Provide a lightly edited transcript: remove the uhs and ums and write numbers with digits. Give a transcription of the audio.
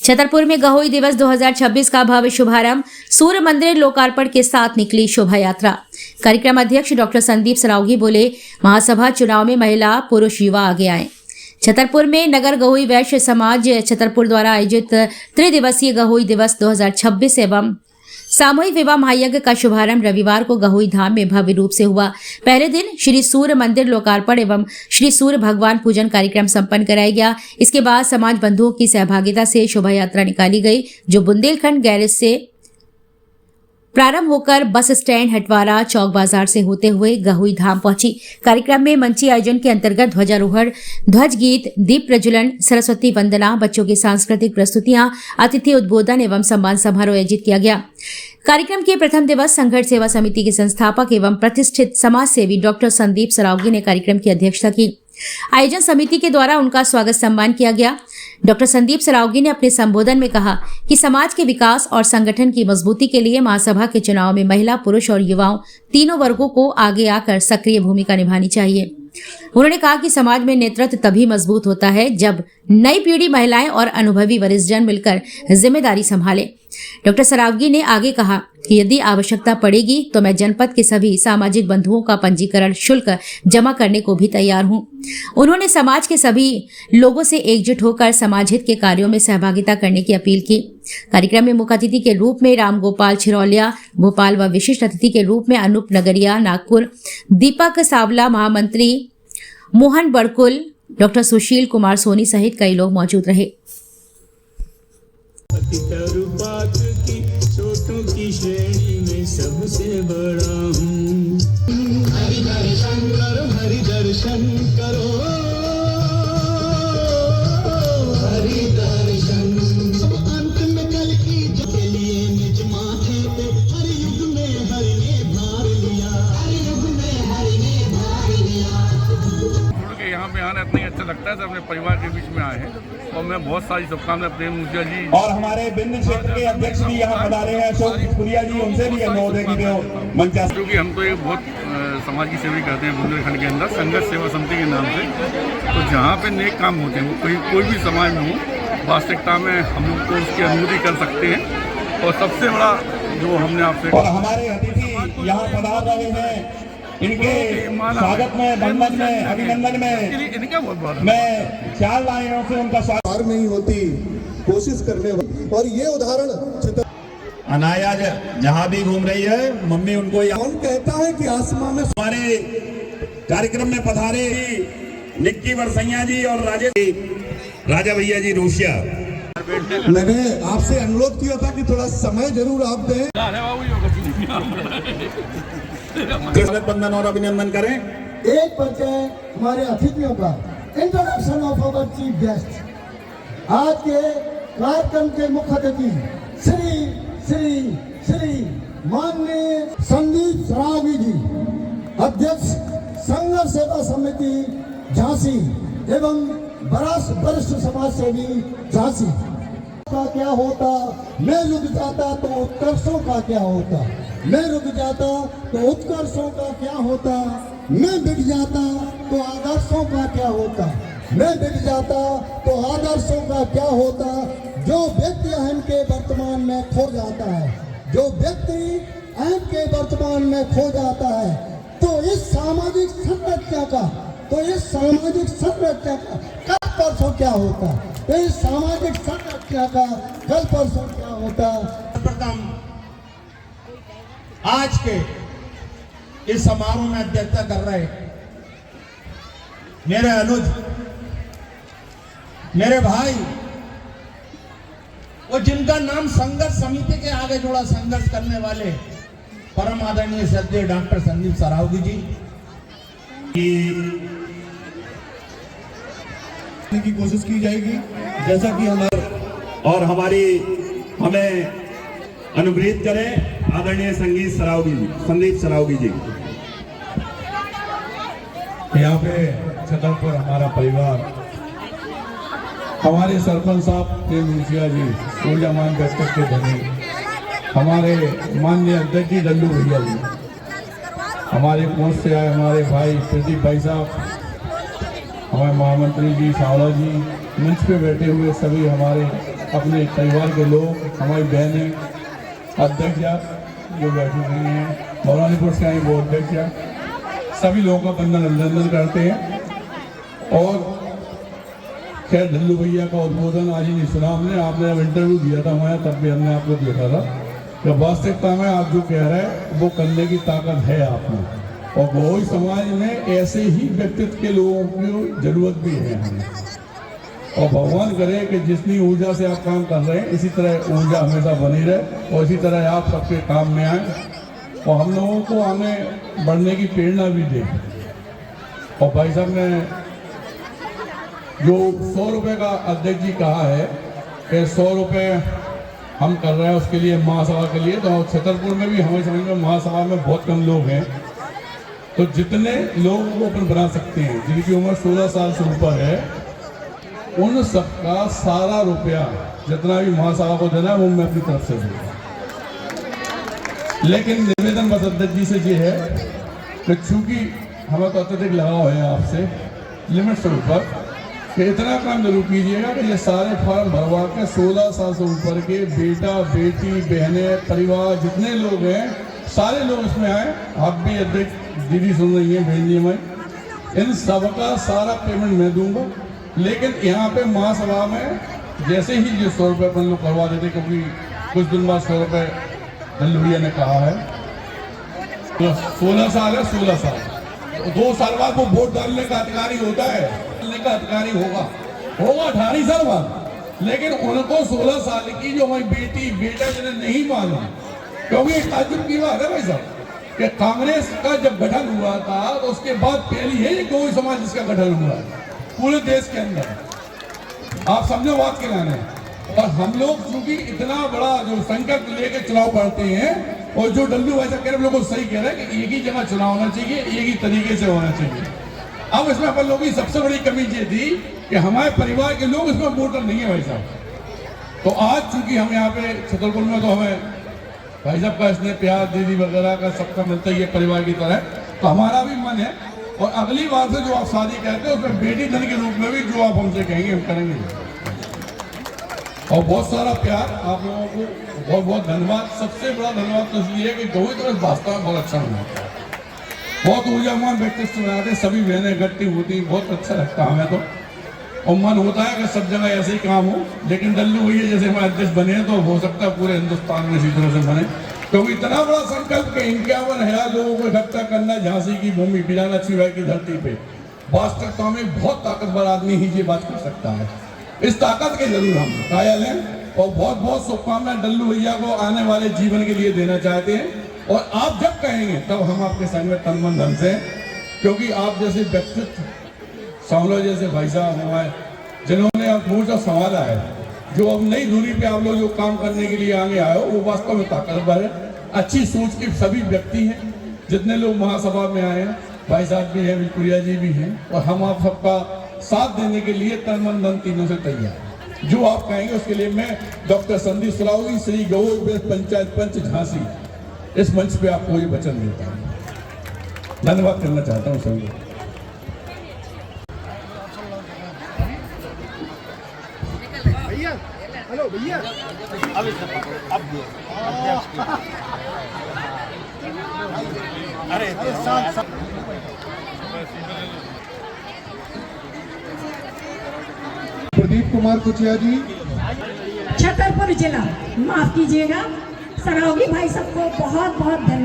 छतरपुर में गहोई दिवस 2026 का भव्य शुभारंभ सूर्य मंदिर लोकार्पण के साथ निकली शोभा यात्रा। कार्यक्रम अध्यक्ष डॉक्टर संदीप सरावगी बोले, महासभा चुनाव में महिला पुरुष युवा आगे आए। छतरपुर में नगर गहोई वैश्य समाज छतरपुर द्वारा आयोजित त्रिदिवसीय गहोई दिवस 2026 एवं सामूहिक विवाह महायज्ञ का शुभारंभ रविवार को गहोई धाम में भव्य रूप से हुआ। पहले दिन श्री सूर्य मंदिर लोकार्पण एवं श्री सूर्य भगवान पूजन कार्यक्रम संपन्न कराया गया। इसके बाद समाज बंधुओं की सहभागिता से शोभा यात्रा निकाली गई, जो बुंदेलखंड गैरेज से प्रारंभ होकर बस स्टैंड हटवारा चौक बाजार से होते हुए गहोई धाम पहुंची। कार्यक्रम में मंची आयोजन के अंतर्गत ध्वजारोहण, ध्वज गीत, दीप प्रज्वलन, सरस्वती वंदना, बच्चों की सांस्कृतिक प्रस्तुतियां, अतिथि उद्बोधन एवं सम्मान समारोह आयोजित किया गया। कार्यक्रम के प्रथम दिवस संघर्ष सेवा समिति के संस्थापक एवं प्रतिष्ठित समाज सेवी डॉक्टर संदीप सरावगी ने कार्यक्रम की अध्यक्षता की। आयोजन समिति के द्वारा उनका स्वागत सम्मान किया गया। डॉक्टर संदीप सरावगी ने अपने संबोधन में कहा कि समाज के विकास और संगठन की मजबूती के लिए महासभा के चुनाव में महिला, पुरुष और युवाओं तीनों वर्गों को आगे आकर सक्रिय भूमिका निभानी चाहिए। उन्होंने कहा कि समाज में नेतृत्व तभी मजबूत होता है जब नई पीढ़ी, महिलाएं और अनुभवी वरिष्ठजन मिलकर जिम्मेदारी संभाले। डॉक्टर सरावगी ने आगे कहा कि यदि आवश्यकता पड़ेगी तो मैं जनपद के सभी सामाजिक बंधुओं का पंजीकरण शुल्क जमा करने को भी तैयार हूं। उन्होंने समाज के सभी लोगों से एकजुट होकर समाज हित के कार्यों में सहभागिता करने की अपील की। कार्यक्रम में मुख्य अतिथि के रूप में रामगोपाल छिरौलिया भोपाल व विशिष्ट अतिथि के रूप में अनूप नगरिया नागपुर, दीपक सावला महामंत्री, मोहन बड़कुल, डॉक्टर सुशील कुमार सोनी सहित कई लोग मौजूद रहे। छोटों की श्रेणी में सबसे बड़ा हूँ। हरि दर्शन करो, हरि दर्शन। अंत में कल की के लिए निज माथे पे हर युग में हरि ने भार लिया, हर युग में हरि ने भार लिया। जुड़ के यहाँ पे आना इतना ही अच्छा लगता है। अपने परिवार के बीच में आए हैं और मैं बहुत सारी शुभकामनाएं प्रेम मुखिया जी और हमारे बिंद क्षेत्र के अध्यक्ष भी यहाँ पधारे हैं अशोक पुरिया जी, उनसे भी अनुरोध है कि वो मंचा, क्योंकि हम तो एक बहुत समाज की सेवा करते हैं बुंदेलखंड के अंदर संघर्ष सेवा समिति के नाम से। तो जहाँ पे नेक काम होते हैं वो कोई भी समाज में हो, वास्तविकता में हम लोग तो उसकी अनुभूति कर सकते हैं। और सबसे बड़ा जो हमने आपसे और हमारे अतिथि यहाँ पधार रहे हैं, इनके स्वागत में, बंधन में, अभिनंदन में इनका बहुत बहुत मैं 4 लाइनों से उनका स्वागत नहीं होती, कोशिश करने और ये उदाहरण अनाया जहाँ भी घूम रही है, मम्मी उनको कौन कहता है कि आसमां में। हमारे कार्यक्रम में पधारे निक्की बरसैया जी और राजा भैया जी रोशिया। मैंने आपसे अनुरोध किया था कि थोड़ा समय जरूर आप दें। बंधन और अभिनंदन करें। एक परिचय हमारे अतिथियों का, introduction of our chief guest. आज के कार्यक्रम के मुख्य अतिथि श्री श्री श्री माननीय संदीप सरावगी जी, अध्यक्ष संघर्ष सेवा समिति झांसी एवं वरिष्ठ समाज सेवी झांसी। का क्या होता, मैं रुक जाता तो उत्कर्षों का क्या होता, मैं रुक जाता तो उत्कर्षों का क्या होता, मैं बिक जाता तो आदर्शों का क्या होता, मैं बिक जाता तो आदर्शों का क्या होता। जो व्यक्ति अहम के वर्तमान में खो जाता है, जो व्यक्ति अहम के वर्तमान में खो जाता है, तो इस सामाजिक संरचना का कल परसों क्या होता, तो इस सामाजिक संरचना का कल परसों क्या होता। प्रथम आज के इस समारोह में अध्यक्षता कर रहे मेरे अनुज, मेरे भाई, वो जिनका नाम संघर्ष समिति के आगे जोड़ा, संघर्ष करने वाले परम आदरणीय श्रद्धेय डॉक्टर संदीप सरावगी जी की कोशिश की जाएगी, जैसा कि हमें अनुग्रहित करें आदरणीय संदीप सरावगी जी। यहाँ पे छतरपुर हमारा परिवार, हमारे सरपंच साहब प्रेम मुखिया जी, ऊर्जामान दस्तक के धनी, हमारे माननीय अध्यक्ष जी लल्लू भैया जी, हमारे कोर्ट से आए हमारे भाई प्रदीप भाई साहब, हमारे महामंत्री जी सावला जी, मंच पे बैठे हुए सभी हमारे अपने परिवार के लोग, हमारी बहनें, अध्यक्षा जो बैठी हुई हैं, मौलानीपुर से आई वो अध्यक्षा, सभी लोगों का वंदन अभिनंदन करते हैं। और खैर ढल्लू भैया का उद्बोधन आज ही नहीं सुना हमने, आपने जब इंटरव्यू दिया था हमारा तब भी हमने आपको देखा था कि वास्तविकता में आप जो कह रहे हैं वो करने की ताकत है आप में, और बहु समाज में ऐसे ही व्यक्तित्व के लोगों की जरूरत भी है हमें। और भगवान करे कि जितनी ऊर्जा से आप काम कर रहे हैं इसी तरह ऊर्जा हमेशा बनी रहे और इसी तरह आप सबके काम में आए और हम लोगों को आगे बढ़ने की प्रेरणा भी दे। और भाई साहब ने जो 100 रुपये का अध्यक्ष जी कहा है कि 100 रुपये हम कर रहे हैं उसके लिए महासभा के लिए, तो छतरपुर में भी हमें समझ में महासभा में बहुत कम लोग हैं, तो जितने लोग वो अपन बना सकते हैं जिनकी उम्र 16 साल से ऊपर है उन सबका सारा रुपया जितना भी महासभा को देना है वो मैं अपनी तरफ से दूंगा। लेकिन निवेदन बस अध्यक्ष जी से ये है कि चूंकि हमें तो अत्यधिक लगाव है आपसे लिमिट से ऊपर, कि इतना काम जरूर कीजिएगा कि ये सारे फॉर्म भरवा के 16 साल से ऊपर के बेटा बेटी बहनें परिवार जितने लोग हैं सारे लोग इसमें आए। आप भी अध्यक्ष दीदी सुन रही हैं बहन जी, मैं इन सबका सारा पेमेंट मैं दूंगा। लेकिन यहाँ पे महासभा में जैसे ही ये 100 रुपये अपन लोग करवा देते, क्योंकि कुछ दिन बाद 100 रुपये ढल्लू भैया ने कहा है, तो 16 साल है 16 साल, 2 साल बाद वो वोट डालने का अधिकारी होता है, डालने का अधिकारी होगा 18 साल बाद। लेकिन उनको 16 साल की जो हमारी बेटी बेटा जिन्हें नहीं मालूम, क्योंकि ताज्जुब की बात है भाई साहब कि कांग्रेस का जब गठन हुआ था तो उसके बाद पहली है ये गौ समाज जिसका गठन हुआ है पूरे देश के अंदर, आप समझो बात के लाने। और हम लोग चूंकि इतना बड़ा जो संकल्प लेके चुनाव करते हैं, और जो डल्लू ऐसा कह रहे लोगों को सही कह रहे हैं कि एक ही जगह चुनाव होना चाहिए, एक ही तरीके से होना चाहिए। अब इसमें अपन लोगों की सबसे बड़ी कमी ये थी कि हमारे परिवार के लोग इसमें वोटर नहीं है भाई साहब। तो आज चूंकि हम यहाँ पे छतरपुर में तो हमें भाई साहब का इसने प्यार दीदी वगैरह का सबका मिलता ही है परिवार की तरह, तो हमारा भी मन है। और अगली बार से जो आप शादी कहते हैं उसमें बेटी धन के रूप में भी जो आप हमसे कहेंगे हम करेंगे। और बहुत सारा प्यार आप लोगों को, बहुत बहुत धन्यवाद। सबसे बड़ा धन्यवाद तो इसलिए कि दोनों तरफ वास्तव में बहुत अच्छा बना, बहुत ऊर्जावान व्यक्तित्व बनाते, सभी बहनें इकट्ठी होती, बहुत अच्छा लगता हमें तो। और मन होता है कि सब जगह ऐसे ही काम हो, लेकिन डल्लू भैया जैसे हमारे अध्यक्ष बने हैं तो हो सकता है पूरे हिंदुस्तान में इसी तरह से बने, क्योंकि इतना बड़ा संकल्प के 51,000 लोगों को इकट्ठा करना झांसी की भूमि बिना लक्ष्मीबाई की धरती पे, वास्तविकता में बहुत ताकतवर आदमी ही ये बात कर सकता है। इस ताकत के जरूर हम कायल हैं और बहुत बहुत शुभकामनाएं डल्लू भैया को आने वाले जीवन के लिए देना चाहते हैं। और आप जब कहेंगे तब हम आपके संग में तन मन धन से, क्योंकि आप जैसे व्यक्तित्व सांवला जैसे भाई साहब हमारे जिन्होंने अब मोर्चा संभाला है, जो अब नई दूरी पे आप लोग जो काम करने के लिए आगे आए हो, वो वास्तव में ताकतवर है। अच्छी सोच के सभी व्यक्ति हैं, जितने लोग महासभा में आए हैं, भाई साहब भी हैं, विक्टोरिया जी भी हैं, और हम आप सबका साथ देने के लिए तन मन धन तीनों से तैयार। जो आप कहेंगे उसके लिए मैं डॉक्टर संदीप सरावगी, श्री गौ पंचायत पंच झांसी, इस मंच पे आपको ये वचन देता हूँ। धन्यवाद करना चाहता हूँ सभी। हेलो भैया, अरे प्रदीप कुमार कुचिया जी, छतरपुर जिला, माफ कीजिएगा, सरावगी भाई सबको बहुत बहुत धन्यवाद।